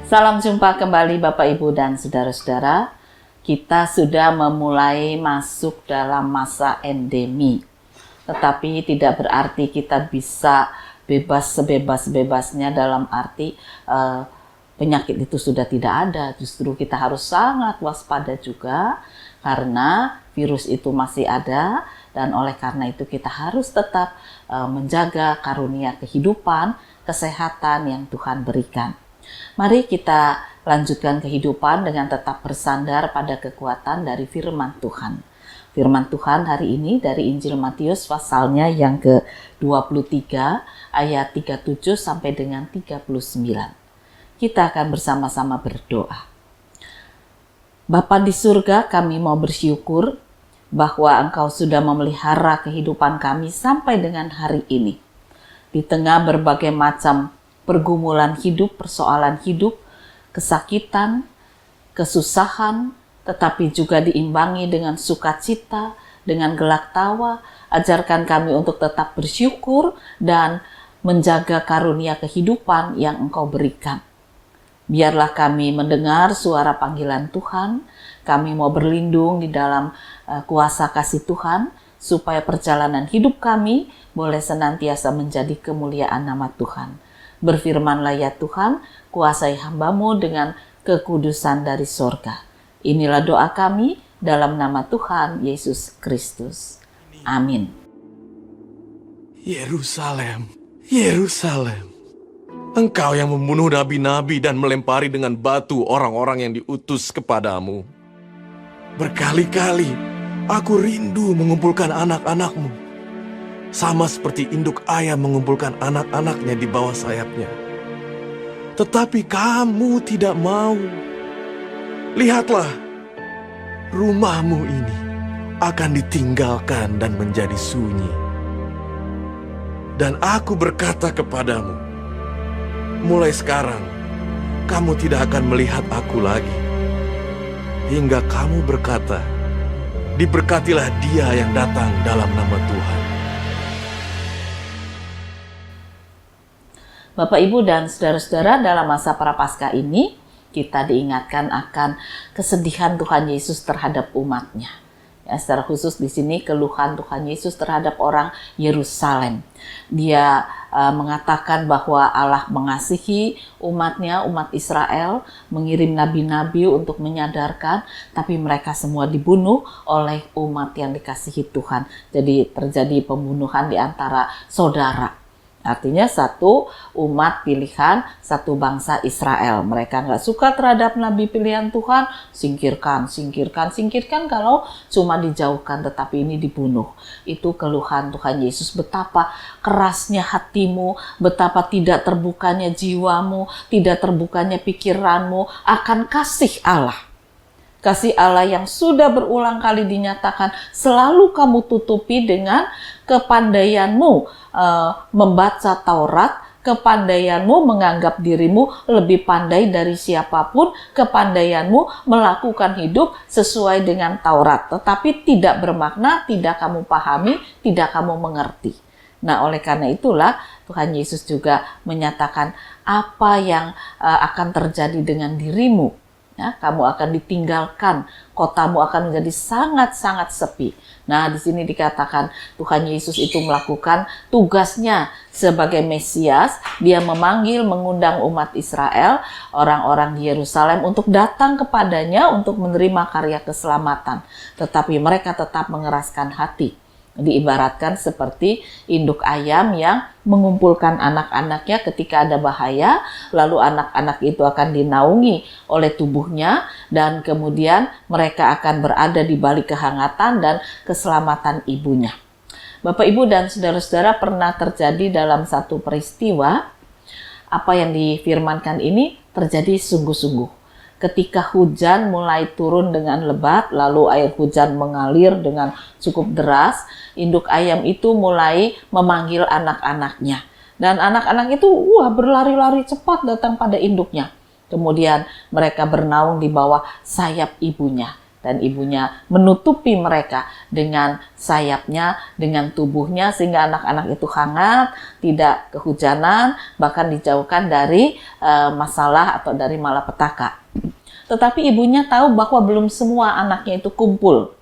Salam jumpa kembali Bapak Ibu dan Saudara-saudara. Kita sudah memulai masuk dalam masa endemi. Tetapi tidak berarti kita bisa bebas sebebas-bebasnya dalam arti penyakit itu sudah tidak ada. Justru kita harus sangat waspada juga karena virus itu masih ada, dan oleh karena itu kita harus tetap menjaga karunia kehidupan, kesehatan yang Tuhan berikan. Mari kita lanjutkan kehidupan dengan tetap bersandar pada kekuatan dari firman Tuhan. Firman Tuhan hari ini dari Injil Matius pasalnya yang ke-23 ayat 37 sampai dengan 39. Kita akan bersama-sama berdoa. Bapa di surga, kami mau bersyukur bahwa Engkau sudah memelihara kehidupan kami sampai dengan hari ini. Di tengah berbagai macam pergumulan hidup, persoalan hidup, kesakitan, kesusahan, tetapi juga diimbangi dengan sukacita, dengan gelak tawa. Ajarkan kami untuk tetap bersyukur dan menjaga karunia kehidupan yang Engkau berikan. Biarlah kami mendengar suara panggilan Tuhan, kami mau berlindung di dalam kuasa kasih Tuhan, supaya perjalanan hidup kami boleh senantiasa menjadi kemuliaan nama Tuhan. Berfirmanlah ya Tuhan, kuasai hamba-Mu dengan kekudusan dari sorga. Inilah doa kami dalam nama Tuhan Yesus Kristus. Amin. Yerusalem, Yerusalem, Engkau yang membunuh nabi-nabi dan melempari dengan batu orang-orang yang diutus kepadamu. Berkali-kali aku rindu mengumpulkan anak-anak-Mu, sama seperti induk ayam mengumpulkan anak-anaknya di bawah sayapnya. Tetapi kamu tidak mau. Lihatlah, rumah-Mu ini akan ditinggalkan dan menjadi sunyi. Dan aku berkata kepadamu, mulai sekarang kamu tidak akan melihat aku lagi. Hingga kamu berkata, diberkatilah dia yang datang dalam nama Tuhan. Bapak, Ibu, dan saudara-saudara, dalam masa Prapaskah ini kita diingatkan akan kesedihan Tuhan Yesus terhadap umat-Nya. Ya, secara khusus di sini keluhan Tuhan Yesus terhadap orang Yerusalem. Dia mengatakan bahwa Allah mengasihi umat-Nya, umat Israel, mengirim nabi-nabi untuk menyadarkan, tapi mereka semua dibunuh oleh umat yang dikasihi Tuhan. Jadi terjadi pembunuhan di antara saudara. Artinya satu umat pilihan, satu bangsa Israel. Mereka nggak suka terhadap nabi pilihan Tuhan, singkirkan kalau cuma dijauhkan, tetapi ini dibunuh. Itu keluhan Tuhan Yesus, betapa kerasnya hatimu, betapa tidak terbukanya jiwamu, tidak terbukanya pikiranmu akan kasih Allah. Kasih Allah yang sudah berulang kali dinyatakan, selalu kamu tutupi dengan kepandaianmu membaca Taurat, kepandaianmu menganggap dirimu lebih pandai dari siapapun, kepandaianmu melakukan hidup sesuai dengan Taurat. Tetapi tidak bermakna, tidak kamu pahami, tidak kamu mengerti. Nah, oleh karena itulah Tuhan Yesus juga menyatakan apa yang akan terjadi dengan dirimu. Ya, kamu akan ditinggalkan, kotamu akan menjadi sangat-sangat sepi. Nah, di sini dikatakan Tuhan Yesus itu melakukan tugasnya sebagai Mesias. Dia memanggil, mengundang umat Israel, orang-orang di Yerusalem untuk datang kepadanya untuk menerima karya keselamatan. Tetapi mereka tetap mengeraskan hati. Diibaratkan seperti induk ayam yang mengumpulkan anak-anaknya ketika ada bahaya, lalu anak-anak itu akan dinaungi oleh tubuhnya, dan kemudian mereka akan berada di balik kehangatan dan keselamatan ibunya. Bapak, Ibu, dan saudara-saudara, pernah terjadi dalam satu peristiwa, apa yang difirmankan ini terjadi sungguh-sungguh. Ketika hujan mulai turun dengan lebat, lalu air hujan mengalir dengan cukup deras, induk ayam itu mulai memanggil anak-anaknya. Dan anak-anak itu berlari-lari cepat datang pada induknya. Kemudian mereka bernaung di bawah sayap ibunya. Dan ibunya menutupi mereka dengan sayapnya, dengan tubuhnya, sehingga anak-anak itu hangat, tidak kehujanan, bahkan dijauhkan dari masalah atau dari malapetaka. Tetapi ibunya tahu bahwa belum semua anaknya itu kumpul.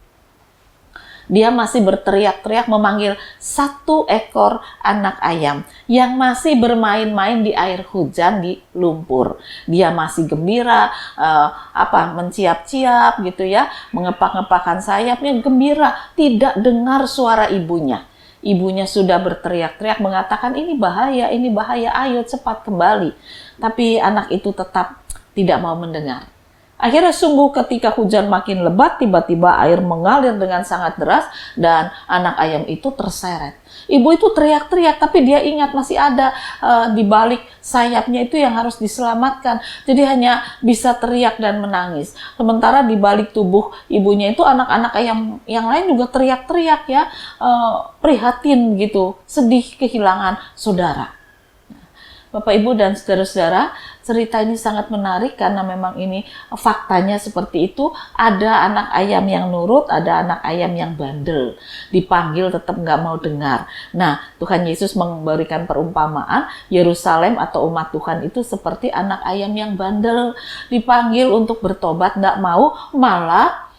Dia masih berteriak-teriak memanggil satu ekor anak ayam yang masih bermain-main di air hujan di lumpur. Dia masih gembira, menciap-ciap gitu ya, mengepak-ngepakkan sayapnya gembira, tidak dengar suara ibunya. Ibunya sudah berteriak-teriak mengatakan ini bahaya, ayo cepat kembali. Tapi anak itu tetap tidak mau mendengar. Akhirnya sungguh ketika hujan makin lebat, tiba-tiba air mengalir dengan sangat deras dan anak ayam itu terseret. Ibu itu teriak-teriak, tapi dia ingat masih ada di balik sayapnya itu yang harus diselamatkan. Jadi hanya bisa teriak dan menangis. Sementara di balik tubuh ibunya itu anak-anak ayam yang lain juga teriak-teriak ya, prihatin gitu, sedih kehilangan saudara. Bapak, Ibu, dan saudara-saudara, cerita ini sangat menarik karena memang ini faktanya seperti itu. Ada anak ayam yang nurut, ada anak ayam yang bandel. Dipanggil tetap nggak mau dengar. Nah, Tuhan Yesus memberikan perumpamaan, Yerusalem atau umat Tuhan itu seperti anak ayam yang bandel. Dipanggil untuk bertobat, nggak mau, malah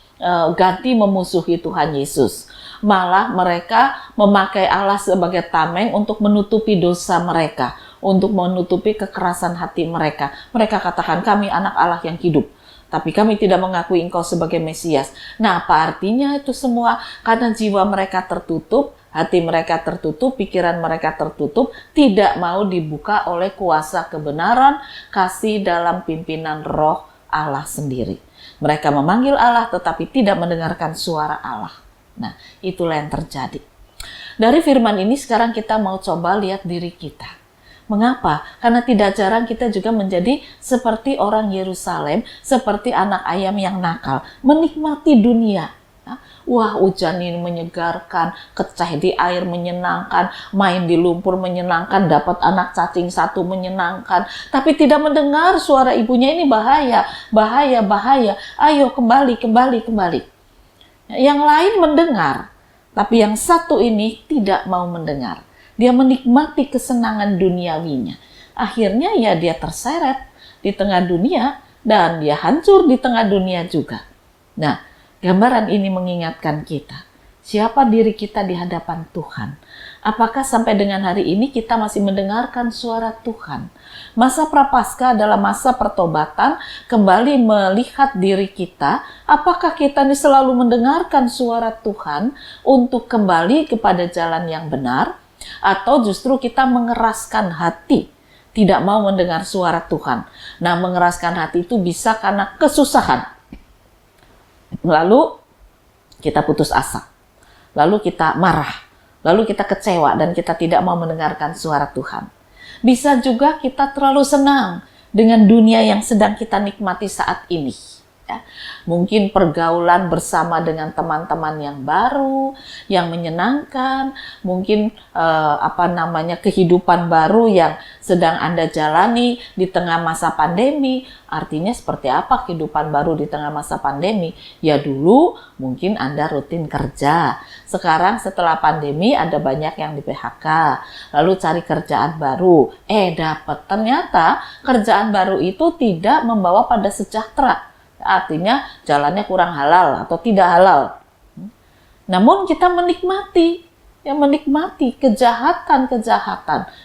ganti memusuhi Tuhan Yesus. Malah mereka memakai Allah sebagai tameng untuk menutupi dosa mereka, untuk menutupi kekerasan hati mereka. Mereka katakan, kami anak Allah yang hidup, tapi kami tidak mengakui Engkau sebagai Mesias. Nah, apa artinya itu semua? Karena jiwa mereka tertutup, hati mereka tertutup, pikiran mereka tertutup, tidak mau dibuka oleh kuasa kebenaran, kasih dalam pimpinan roh Allah sendiri. Mereka memanggil Allah tetapi tidak mendengarkan suara Allah. Nah, itulah yang terjadi. Dari firman ini sekarang kita mau coba lihat diri kita. Mengapa? Karena tidak jarang kita juga menjadi seperti orang Yerusalem, seperti anak ayam yang nakal, menikmati dunia. Wah, hujan ini menyegarkan, keceh di air menyenangkan, main di lumpur menyenangkan, dapat anak cacing satu menyenangkan, tapi tidak mendengar suara ibunya, ini bahaya, bahaya, bahaya. Ayo kembali. Yang lain mendengar, tapi yang satu ini tidak mau mendengar. Dia menikmati kesenangan duniawinya. Akhirnya ya dia terseret di tengah dunia dan dia hancur di tengah dunia juga. Nah, gambaran ini mengingatkan kita, siapa diri kita di hadapan Tuhan. Apakah sampai dengan hari ini kita masih mendengarkan suara Tuhan? Masa Prapaskah adalah masa pertobatan, kembali melihat diri kita, apakah kita ini selalu mendengarkan suara Tuhan untuk kembali kepada jalan yang benar, atau justru kita mengeraskan hati, tidak mau mendengar suara Tuhan. Nah, mengeraskan hati itu bisa karena kesusahan. Lalu kita putus asa, lalu kita marah, lalu kita kecewa dan kita tidak mau mendengarkan suara Tuhan. Bisa juga kita terlalu senang dengan dunia yang sedang kita nikmati saat ini. Ya. Mungkin pergaulan bersama dengan teman-teman yang baru, yang menyenangkan, mungkin kehidupan baru yang sedang Anda jalani di tengah masa pandemi. Artinya seperti apa kehidupan baru di tengah masa pandemi? Ya dulu mungkin Anda rutin kerja. Sekarang setelah pandemi ada banyak yang di PHK. Lalu cari kerjaan baru. Ternyata kerjaan baru itu tidak membawa pada sejahtera. Artinya jalannya kurang halal atau tidak halal. Namun kita menikmati kejahatan,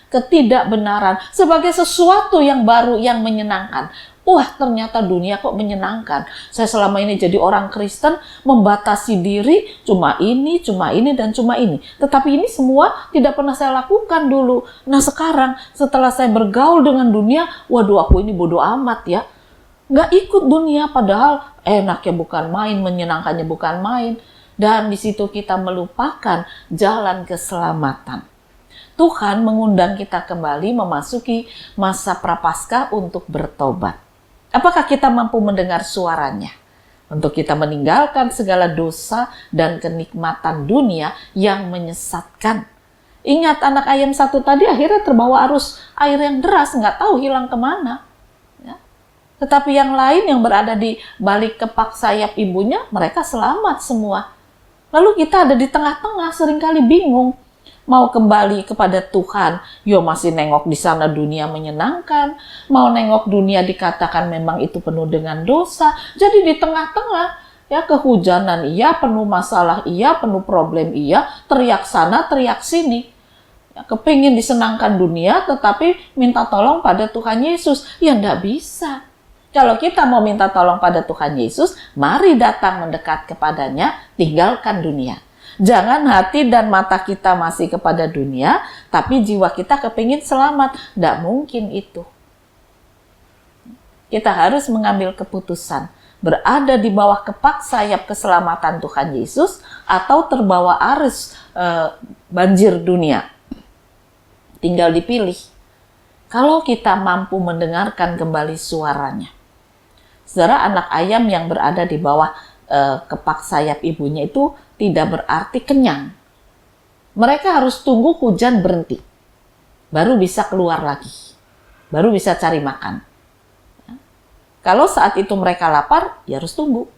ketidakbenaran sebagai sesuatu yang baru, yang menyenangkan. Wah, ternyata dunia kok menyenangkan. Saya selama ini jadi orang Kristen membatasi diri cuma ini, dan cuma ini. Tetapi ini semua tidak pernah saya lakukan dulu. Nah sekarang setelah saya bergaul dengan dunia, waduh aku ini bodoh amat ya. Nggak ikut dunia, padahal enaknya bukan main, menyenangkannya bukan main. Dan di situ kita melupakan jalan keselamatan. Tuhan mengundang kita kembali memasuki masa Prapaskah untuk bertobat. Apakah kita mampu mendengar suaranya? Untuk kita meninggalkan segala dosa dan kenikmatan dunia yang menyesatkan. Ingat anak ayam satu tadi akhirnya terbawa arus air yang deras, nggak tahu hilang kemana. Tetapi yang lain yang berada di balik kepak sayap ibunya, mereka selamat semua. Lalu kita ada di tengah-tengah, seringkali bingung. Mau kembali kepada Tuhan, yo masih nengok di sana dunia menyenangkan. Mau nengok dunia dikatakan memang itu penuh dengan dosa. Jadi di tengah-tengah, ya kehujanan iya, penuh masalah iya, penuh problem iya, teriak sana, teriak sini. Ya, kepingin disenangkan dunia, tetapi minta tolong pada Tuhan Yesus. Ya enggak bisa. Kalau kita mau minta tolong pada Tuhan Yesus, mari datang mendekat kepadanya, tinggalkan dunia. Jangan hati dan mata kita masih kepada dunia, tapi jiwa kita kepingin selamat. Tidak mungkin itu. Kita harus mengambil keputusan. Berada di bawah kepak sayap keselamatan Tuhan Yesus, atau terbawa arus banjir dunia. Tinggal dipilih. Kalau kita mampu mendengarkan kembali suaranya. Saudara, anak ayam yang berada di bawah kepak sayap ibunya itu tidak berarti kenyang. Mereka harus tunggu hujan berhenti. Baru bisa keluar lagi. Baru bisa cari makan. Kalau saat itu mereka lapar, ya harus tunggu.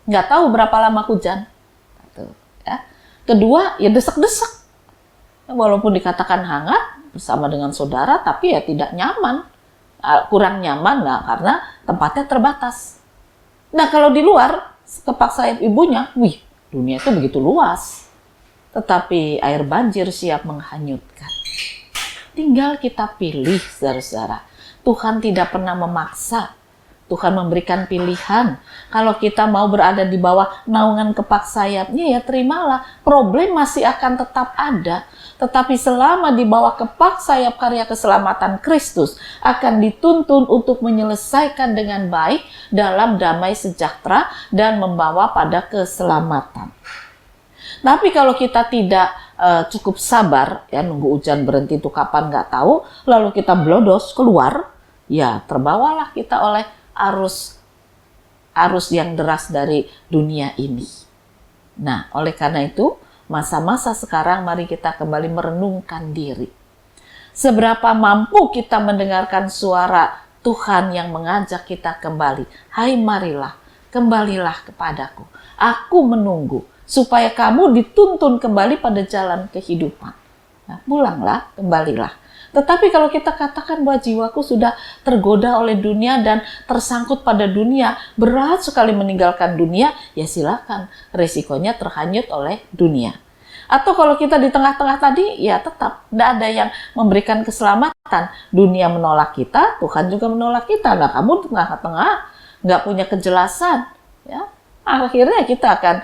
Nggak tahu berapa lama hujan. Kedua, ya desek-desek. Walaupun dikatakan hangat bersama dengan saudara, tapi ya tidak nyaman. Kurang nyaman lah karena tempatnya terbatas. Nah kalau di luar, kepak sayap ibunya, wih, dunia itu begitu luas. Tetapi air banjir siap menghanyutkan. Tinggal kita pilih, saudara-saudara. Tuhan tidak pernah memaksa. Tuhan memberikan pilihan. Kalau kita mau berada di bawah naungan kepak sayapnya, ya terimalah. Problem masih akan tetap ada. Tetapi selama di bawah kepak sayap karya keselamatan Kristus, akan dituntun untuk menyelesaikan dengan baik dalam damai sejahtera dan membawa pada keselamatan. Tapi kalau kita tidak cukup sabar, ya nunggu hujan berhenti itu kapan nggak tahu, lalu kita blodos keluar, ya terbawalah kita oleh arus yang deras dari dunia ini. Nah, oleh karena itu, masa-masa sekarang mari kita kembali merenungkan diri. Seberapa mampu kita mendengarkan suara Tuhan yang mengajak kita kembali. Hai marilah, kembalilah kepadaku. Aku menunggu supaya kamu dituntun kembali pada jalan kehidupan. Nah, pulanglah, kembalilah. Tetapi kalau kita katakan bahwa jiwaku sudah tergoda oleh dunia dan tersangkut pada dunia, berat sekali meninggalkan dunia, ya silakan, resikonya terhanyut oleh dunia. Atau kalau kita di tengah-tengah tadi, ya tetap tidak ada yang memberikan keselamatan. Dunia menolak kita, Tuhan juga menolak kita. Nah, kamu di tengah-tengah nggak punya kejelasan, ya akhirnya kita akan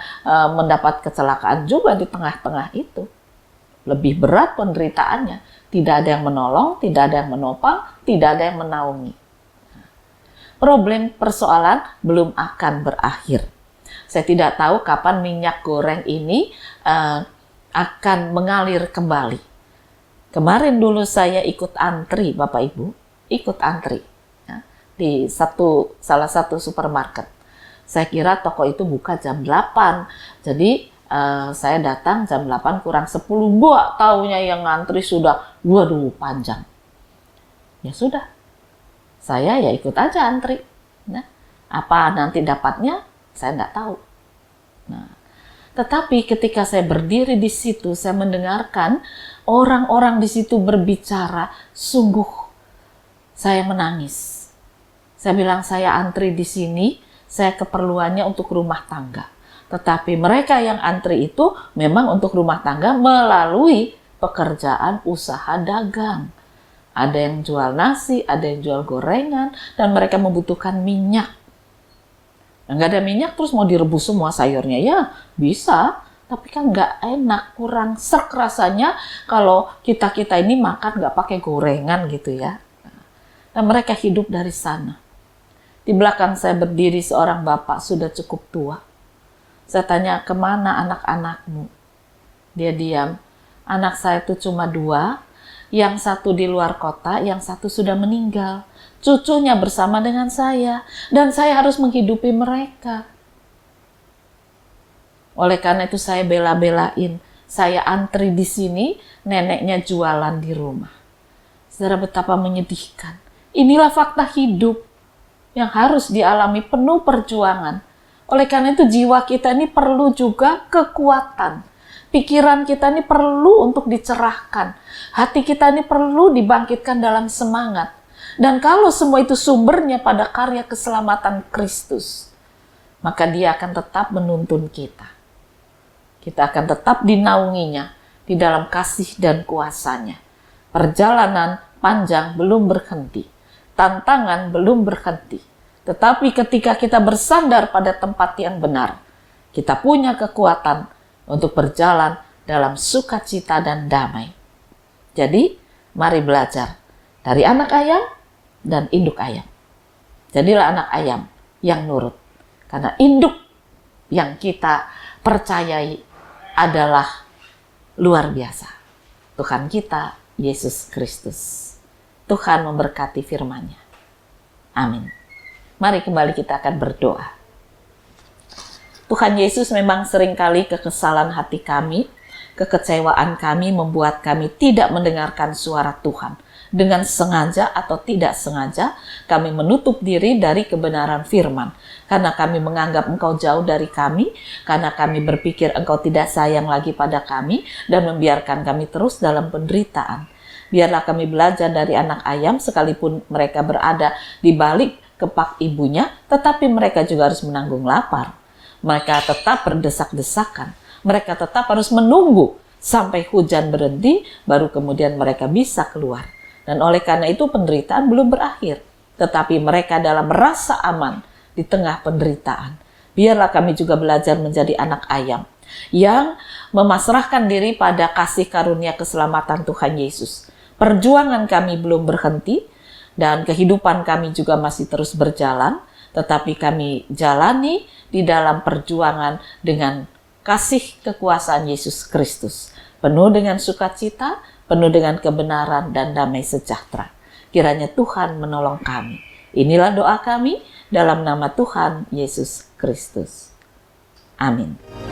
mendapat kecelakaan juga di tengah-tengah itu. Lebih berat penderitaannya. Tidak ada yang menolong, tidak ada yang menopang, tidak ada yang menaungi. Problem persoalan belum akan berakhir. Saya tidak tahu kapan minyak goreng ini akan mengalir kembali. Kemarin dulu saya ikut antri, Bapak Ibu, ikut antri ya, di salah satu supermarket. Saya kira toko itu buka jam 8, jadi saya datang jam 8 kurang 10, gua taunya yang ngantri sudah, waduh panjang. Ya sudah, saya ya ikut aja antri. Nah, apa nanti dapatnya, saya nggak tahu. Nah, tetapi ketika saya berdiri di situ, saya mendengarkan orang-orang di situ berbicara, sungguh saya menangis. Saya bilang saya antri di sini, saya keperluannya untuk rumah tangga. Tetapi mereka yang antri itu memang untuk rumah tangga melalui pekerjaan usaha dagang. Ada yang jual nasi, ada yang jual gorengan, dan mereka membutuhkan minyak. Nggak ada minyak terus mau direbus semua sayurnya, ya bisa. Tapi kan nggak enak, kurang serk rasanya kalau kita ini makan nggak pakai gorengan gitu ya. Dan mereka hidup dari sana. Di belakang saya berdiri seorang bapak sudah cukup tua. Saya tanya, kemana anak-anakmu? Dia diam. Anak saya itu cuma 2, yang satu di luar kota, yang satu sudah meninggal. Cucunya bersama dengan saya, dan saya harus menghidupi mereka. Oleh karena itu saya bela-belain. Saya antri di sini, neneknya jualan di rumah. Saudara, betapa menyedihkan. Inilah fakta hidup. yang harus dialami, penuh perjuangan. Oleh karena itu jiwa kita ini perlu juga kekuatan. Pikiran kita ini perlu untuk dicerahkan. Hati kita ini perlu dibangkitkan dalam semangat. Dan kalau semua itu sumbernya pada karya keselamatan Kristus, maka Dia akan tetap menuntun kita. Kita akan tetap dinaunginya di dalam kasih dan kuasa-Nya. Perjalanan panjang belum berhenti. Tantangan belum berhenti. Tetapi ketika kita bersandar pada tempat yang benar, kita punya kekuatan untuk berjalan dalam sukacita dan damai. Jadi, mari belajar dari anak ayam dan induk ayam. Jadilah anak ayam yang nurut. Karena induk yang kita percayai adalah luar biasa. Tuhan kita, Yesus Kristus. Tuhan memberkati firman-Nya. Amin. Mari kembali kita akan berdoa. Tuhan Yesus, memang seringkali kekesalan hati kami, kekecewaan kami membuat kami tidak mendengarkan suara Tuhan. Dengan sengaja atau tidak sengaja, kami menutup diri dari kebenaran firman. Karena kami menganggap Engkau jauh dari kami, karena kami berpikir Engkau tidak sayang lagi pada kami, dan membiarkan kami terus dalam penderitaan. Biarlah kami belajar dari anak ayam, sekalipun mereka berada di balik kepak ibunya, tetapi mereka juga harus menanggung lapar. Mereka tetap berdesak-desakan. Mereka tetap harus menunggu sampai hujan berhenti, baru kemudian mereka bisa keluar. Dan oleh karena itu penderitaan belum berakhir. Tetapi mereka dalam rasa aman di tengah penderitaan. Biarlah kami juga belajar menjadi anak ayam yang memasrahkan diri pada kasih karunia keselamatan Tuhan Yesus. Perjuangan kami belum berhenti, dan kehidupan kami juga masih terus berjalan, tetapi kami jalani di dalam perjuangan dengan kasih kekuasaan Yesus Kristus, penuh dengan sukacita, penuh dengan kebenaran dan damai sejahtera. Kiranya Tuhan menolong kami. Inilah doa kami dalam nama Tuhan Yesus Kristus. Amin.